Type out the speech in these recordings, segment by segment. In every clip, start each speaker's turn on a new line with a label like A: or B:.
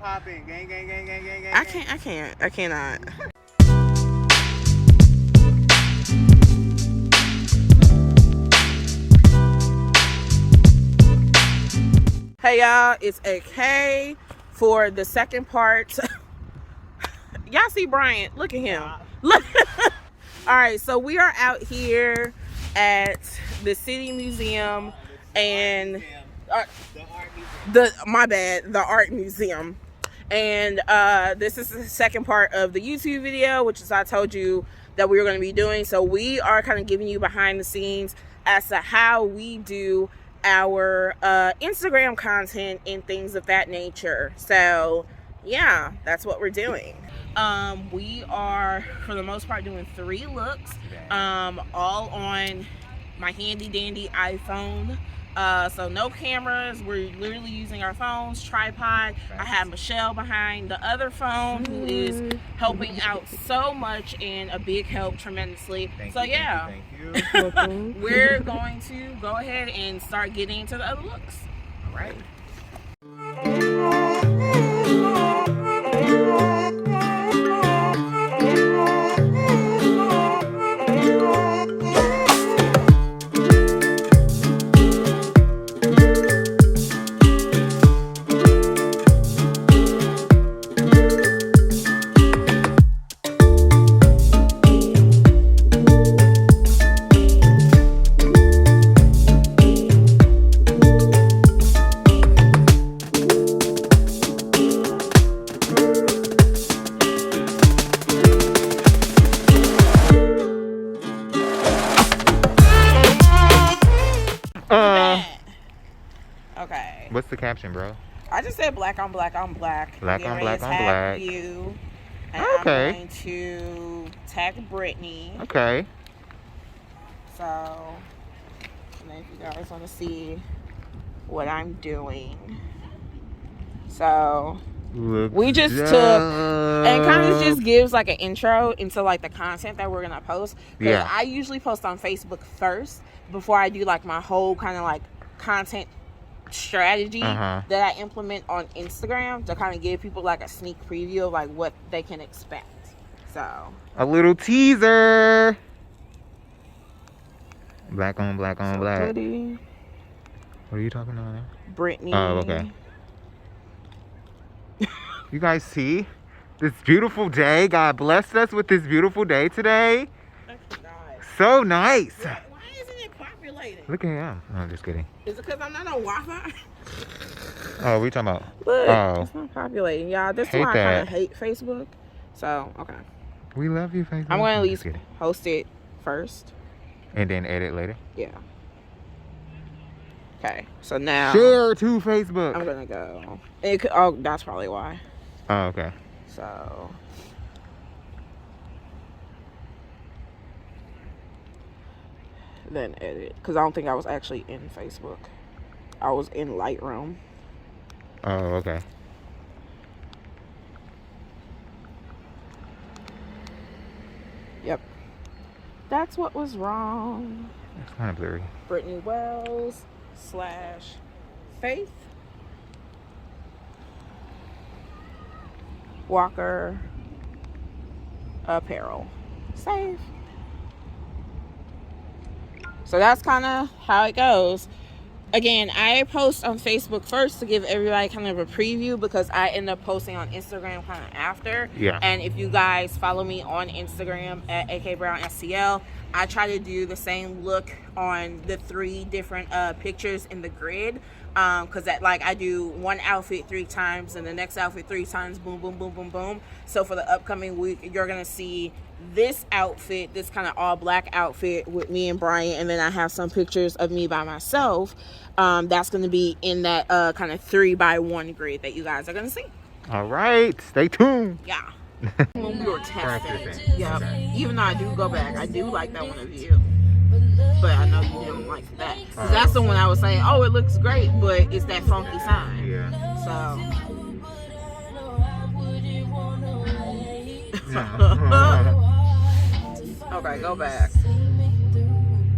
A: popping. Gang, gang, gang, gang, gang, gang.
B: I cannot. Hey y'all, it's AK for the second part. Y'all see Bryant? Look at him. Look. All right, so we are out here at the City Museum and the Art Museum. And this is the second part of the YouTube video, which is I told you that we were going to be doing. So we are kind of giving you behind the scenes as to how we do our Instagram content and things of that nature. So yeah, that's what we're doing. We are for the most part doing 3 looks, all on my handy dandy iPhone. So no cameras, we're literally using our phones, tripod. I have Michelle behind the other phone who is helping out so much and a big help tremendously. Thank you. We're going to go ahead and start getting into the other looks. All right. Okay.
A: What's the caption, bro?
B: I just said black on black on black.
A: Black on black on black.
B: You. And
A: okay.
B: I'm going to tag Brittany.
A: Okay.
B: So, and then if you guys want to see what I'm doing. So, we just took, and kind of just gives like an intro into like the content that we're going to post. Because I usually post on Facebook first before I do like my whole kind of like content strategy that I implement on Instagram to kind of give people like a sneak preview of like what they can expect. So
A: a little teaser. Black on black on black.
B: Pretty.
A: What are you talking about?
B: Brittany.
A: Oh, okay. You guys see this beautiful day? God blessed us with this beautiful day today. So nice. Look at him. No, I'm just kidding.
B: Is it because I'm not on Wi-Fi?
A: Oh, we talking about?
B: Look,
A: oh,
B: it's not populating, y'all. This is why I kind of hate Facebook. So, okay.
A: We love you, Facebook.
B: I'm going to at least host it first.
A: And then edit later?
B: Yeah. Okay, so now...
A: Share to Facebook.
B: I'm going to go. Oh, that's probably why.
A: Oh, okay.
B: So... then edit, because I don't think I was actually in Facebook. I was in Lightroom.
A: Oh, okay.
B: Yep. That's what was wrong.
A: It's kind of blurry.
B: Brittany Wells / Faith Walker Apparel. Save. So that's kind of how it goes. Again, I post on Facebook first to give everybody kind of a preview because I end up posting on Instagram kind of after.
A: Yeah.
B: And if you guys follow me on Instagram at akbrownstl, I try to do the same look on the 3 different pictures in the grid. Because that, like, I do one outfit 3 times and the next outfit 3 times, boom, boom, boom, boom, boom. So for the upcoming week, you're going to see this outfit, this kind of all black outfit with me and Brian, and then I have some pictures of me by myself. That's going to be in that kind of 3x1 grid that you guys are going to see.
A: All right, stay tuned.
B: Yeah. When we were testing, yeah. Even though I do go back, I do like that one of you, but I know you didn't like that. Cause that's the one I was saying, oh, it looks great, but it's that funky sign.
A: Yeah.
B: So. Okay, go back.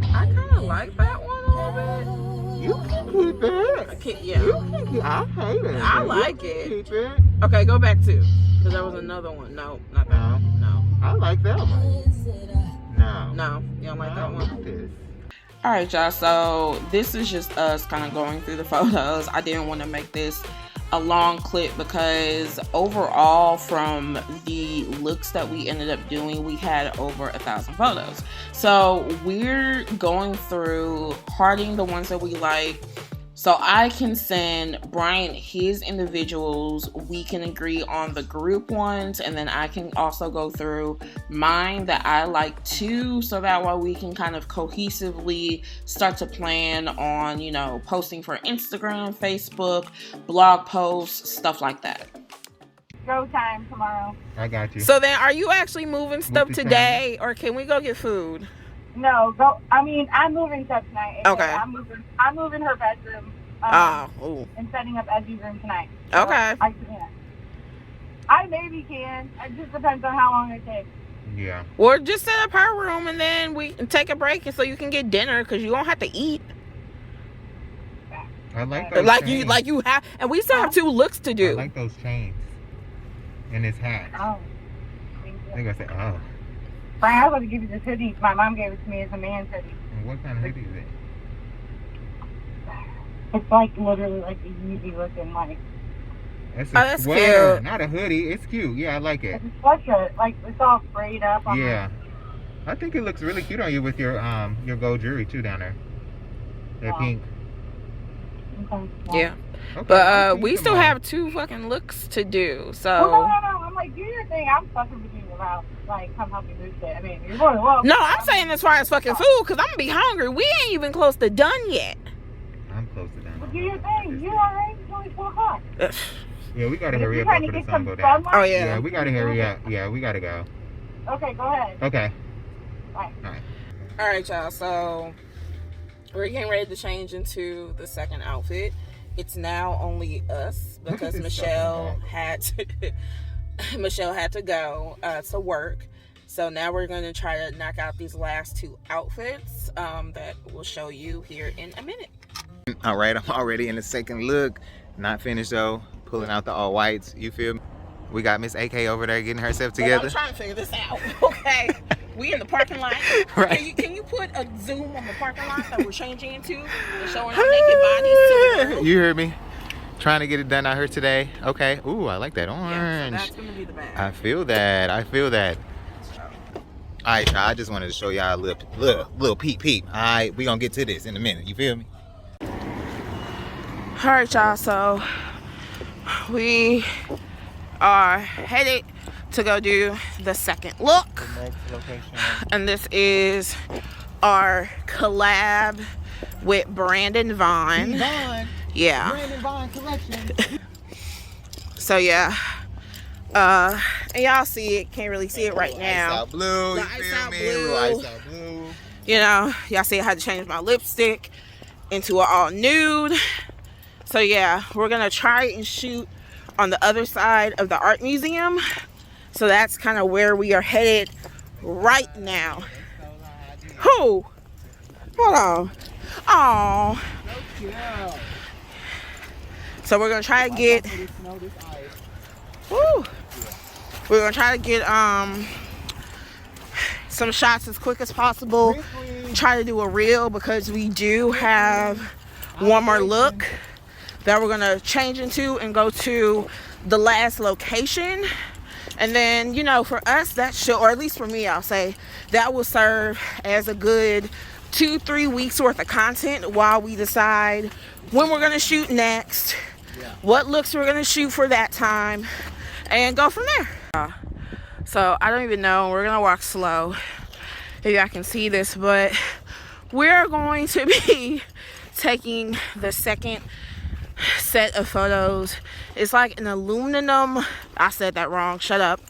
B: I kind of like that one a little bit.
A: You can keep it.
B: Yeah.
A: You can keep it. I hate it.
B: I like it.
A: Keep it.
B: Okay, go back to. Because there was another one. No, not that one. No.
A: I like that one. No.
B: No, you don't like that one?
A: This.
B: All right, y'all. So this is just us kind of going through the photos. I didn't want to make this a long clip because overall from the looks that we ended up doing, we had over 1,000 photos. So we're going through, hearting the ones that we like, so I can send Brian his individuals, we can agree on the group ones, and then I can also go through mine that I like too, so that way we can kind of cohesively start to plan on, you know, posting for Instagram, Facebook, blog posts, stuff like that.
C: Go time tomorrow.
A: I got you.
B: So then, are you actually moving stuff today, or can we go get food?
C: No, go. I mean, I'm moving stuff tonight.
B: Okay.
C: I'm moving her bedroom. And setting up Edgy's room tonight. So
B: okay.
C: I can't. I maybe can. It just depends on how long it takes.
A: Yeah.
B: Or just set up her room and then we can take a break, and so you can get dinner because you don't have to eat.
A: I like those chains.
B: like you have, and we still have 2 looks to do.
A: I like those chains and his hat.
C: Oh.
A: They're gonna say, oh.
C: Brian, I was going to give you this hoodie. My mom gave it to me as a man's hoodie.
A: And what kind of hoodie is it?
C: It's like literally like a Yeezy looking like.
A: That's
B: that's
A: sweater,
B: cute.
A: not a hoodie. It's cute. Yeah, I like it.
C: It's a sweatshirt. Like it's all sprayed up. On
A: Yeah. I think it looks really cute on you with your gold jewelry too down there. That pink.
C: Okay.
B: Yeah.
A: Okay,
B: But we still have 2 fucking looks to do. So
C: Well, no. I'm like, do your thing. I'm fucking with you about like come help me move shit. I mean, you're more than welcome.
B: no, I'm saying as far as fucking food, because I'm gonna be hungry. We ain't even close to done yet.
A: I'm close to done.
C: Well, do your thing. You alright? It's only 4 o'clock.
A: Yeah, we gotta hurry up
C: trying to
A: before
C: get
A: the sun
C: some
A: go down.
C: sunlight?
B: Oh yeah.
A: Yeah, we gotta hurry up. Yeah, we gotta go.
C: Okay, go ahead.
A: Okay.
C: Bye.
B: All right, y'all. So we're getting ready to change into the second outfit. It's now only us because Michelle had to go to work. So now we're going to try to knock out these last 2 outfits that we'll show you here in a minute.
A: All right, I'm already in the second look. Not finished though. Pulling out the all whites. You feel me? We got Miss AK over there getting herself together.
B: I'm trying to figure this out. Okay, we in the parking lot.
A: Right.
B: Can you put a zoom on the parking lot that we're changing into and showing our naked bodies to the group?
A: You heard me. Trying to get it done out here today. Okay. Ooh, I like that orange.
B: Yeah, so that's gonna be the bag.
A: I feel that. All right, y'all, I just wanted to show y'all a little peep. All right, we gonna get to this in a minute. You feel me?
B: All right, y'all. So we are headed to go do the second look.
A: The next location.
B: And this is our collab with Brandon Vaughn. Yeah.
A: Brandon Vaughn collection.
B: So yeah. And y'all see it, can't really see it right now.
A: Ice out blue, you
B: The ice
A: feel
B: out
A: me?
B: blue.
A: Ice out blue.
B: You know, y'all see I had to change my lipstick into an all nude. So yeah, we're gonna try and shoot on the other side of the art museum. So that's kind of where we are headed right now. Who? Hold on. Oh. So we're gonna try to get. Woo. We're gonna try to get some shots as quick as possible. Try to do a reel because we do have one more look that we're gonna change into and go to the last location. And then, you know, for us that should, or at least for me, I'll say that will serve as a good 2-3 weeks worth of content while we decide when we're gonna shoot next, what looks we're gonna shoot for that time, and go from there. So I don't even know, we're gonna walk slow if y'all can see this, but we're going to be taking the second set of photos. It's like an aluminum, I said that wrong, shut up.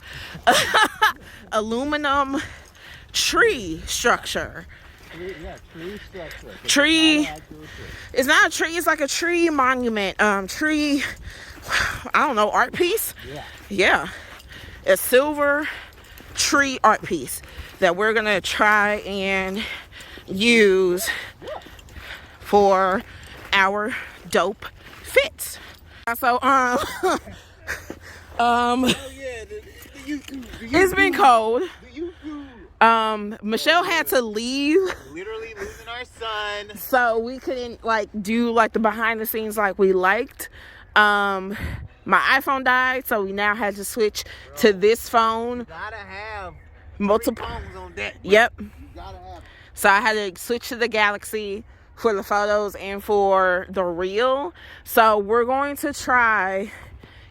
B: Aluminum tree structure. Tree. It's not a tree, it's like a tree monument. Tree, I don't know, art piece? Yeah. A silver tree art piece that we're gonna try and use for our dope fits. So It's been cold. Michelle had to leave.
A: Literally losing our son.
B: So we couldn't like do like the behind the scenes like we liked. My iPhone died, so we now had to switch to this phone.
A: You gotta have
B: multiple
A: phones on deck.
B: Yep.
A: You gotta have.
B: So I had to switch to the Galaxy for the photos and for the reel. So we're going to try,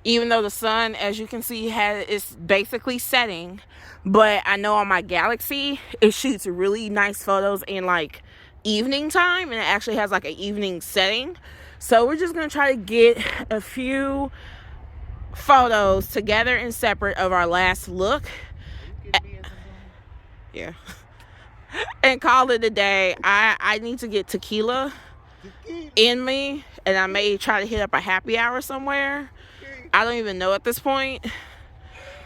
B: even though the sun, as you can see, is basically setting, but I know on my Galaxy it shoots really nice photos in like evening time, and it actually has like an evening setting. So we're just gonna try to get a few photos together and separate of our last look. Yeah. And call it a day. I need to get tequila in me, and I may try to hit up a happy hour somewhere. I don't even know at this point,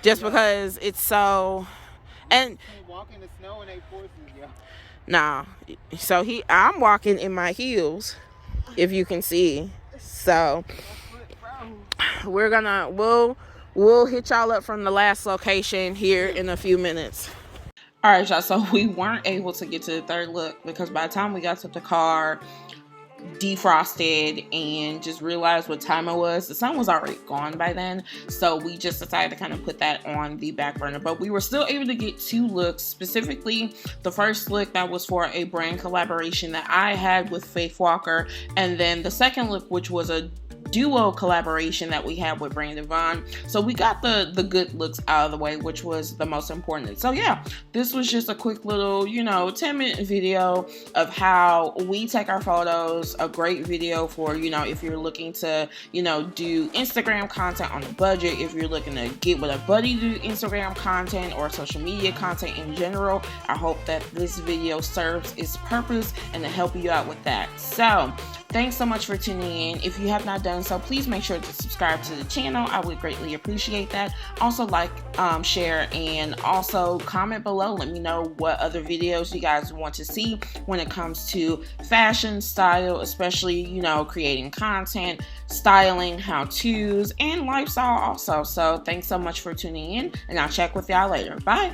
B: just because it's so. And
A: walk in the snow and they forces you.
B: nah, so I'm walking in my heels, if you can see. So we'll hit y'all up from the last location here in a few minutes. All right, y'all, so we weren't able to get to the third look because by the time we got to the car, defrosted, and just realized what time it was, the sun was already gone by then. So we just decided to kind of put that on the back burner. But we were still able to get 2 looks. Specifically, the first look that was for a brand collaboration that I had with Faith Walker. And then the second look, which was a duo collaboration that we had with Brandon Vaughn. So we got the good looks out of the way, which was the most important. So yeah, this was just a quick little 10-minute video of how we take our photos. A great video for if you're looking to do Instagram content on a budget, if you're looking to get with a buddy to do Instagram content or social media content in general. I hope that this video serves its purpose and to help you out with that. So thanks so much for tuning in. If you have not done so, please make sure to subscribe to the channel. I would greatly appreciate that. Also like, share, and also comment below. Let me know what other videos you guys want to see when it comes to fashion, style, especially, creating content, styling, how-tos, and lifestyle also. So thanks so much for tuning in, and I'll check with y'all later. Bye.